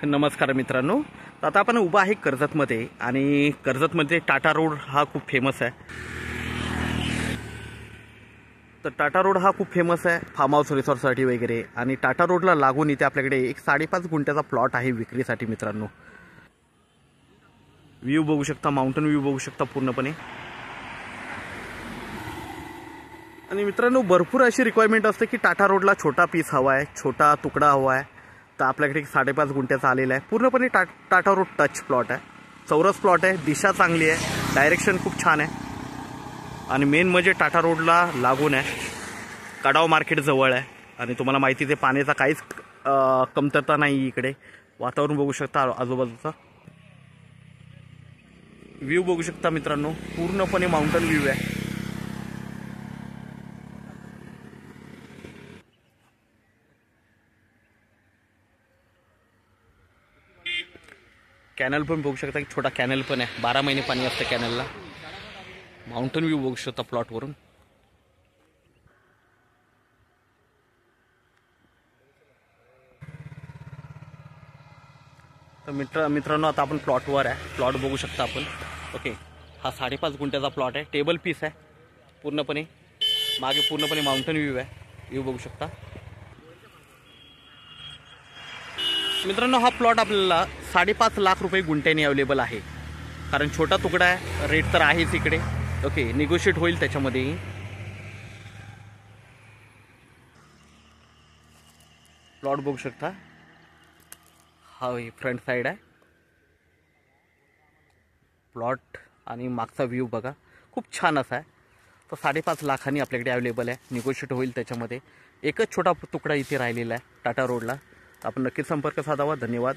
नमस्कार मित्रांनो, तर आता आपण उभा आहे कर्जतमध्ये आणि कर्जतमध्ये टाटा रोड हा खूप फेमस आहे। तर टाटा रोड हा खूप फेमस आहे फार्म हाऊस रिसॉर्टसाठी वगैरे। आणि टाटा रोडला लागून इथे आपल्याकडे एक 5.5 गुंठ्याचा प्लॉट आहे विक्रीसाठी मित्रांनो। व्ह्यू बघू शकता, माउंटन व्ह्यू बघू शकता पूर्णपणे। आणि मित्रांनो भरपूर अशी रिक्वायरमेंट असते की टाटा रोडला छोटा पीस हवा आहे, छोटा तुकडा हवा आहे। तर आपल्याकडे 5.5 गुंठ्याचा आलेला आहे, पूर्णपणे टाटा रोड टच प्लॉट आहे, चौरस प्लॉट आहे, दिशा चांगली आहे, डायरेक्शन खूप छान आहे। आणि मेन म्हणजे टाटा रोडला लागून आहे, कडाव मार्केट जवळ आहे। आणि तुम्हाला माहिती आहे पाण्याचा काहीच कमतरता नाही इकडे। वातावरण बघू शकता, आजूबाजूचा व्ह्यू बघू शकता मित्रांनो, पूर्णपणे माउंटन व्ह्यू आहे। कॅनल पण बघू शकता, एक छोटा कॅनल पण आहे, 12 महिने पाणी असतं कॅनलला। माउंटन व्ह्यू बघू शकता प्लॉटवरून। तर मित्रांनो आता आपण प्लॉटवर आहे, प्लॉट बघू शकता आपण। ओके, हा 5.5 गुंठ्याचा प्लॉट आहे, टेबल पीस आहे पूर्णपणे, मागे पूर्णपणे माउंटन व्ह्यू आहे, व्ह्यू बघू शकता मित्रांनो। हा प्लॉट आपल्याला 5.5 लाख रुपये गुंठ्याने अवेलेबल आहे, कारण छोटा तुकडा आहे, रेट तर आहेच इकडे। ओके, निगोशिएट होईल त्याच्यामध्येही। प्लॉट बघू शकता, हा फ्रंट साइड आहे प्लॉट, आणि मागचा व्ह्यू बघा, खूप छान असा आहे। तर 5.5 लाखांनी आपल्याकडे अवेलेबल आहे, निगोशिएट होईल त्याच्यामध्ये। एकच छोटा तुकडा इथे राहिलेला आहे टाटा रोडला। आपण नक्कीच संपर्क साधावा। धन्यवाद।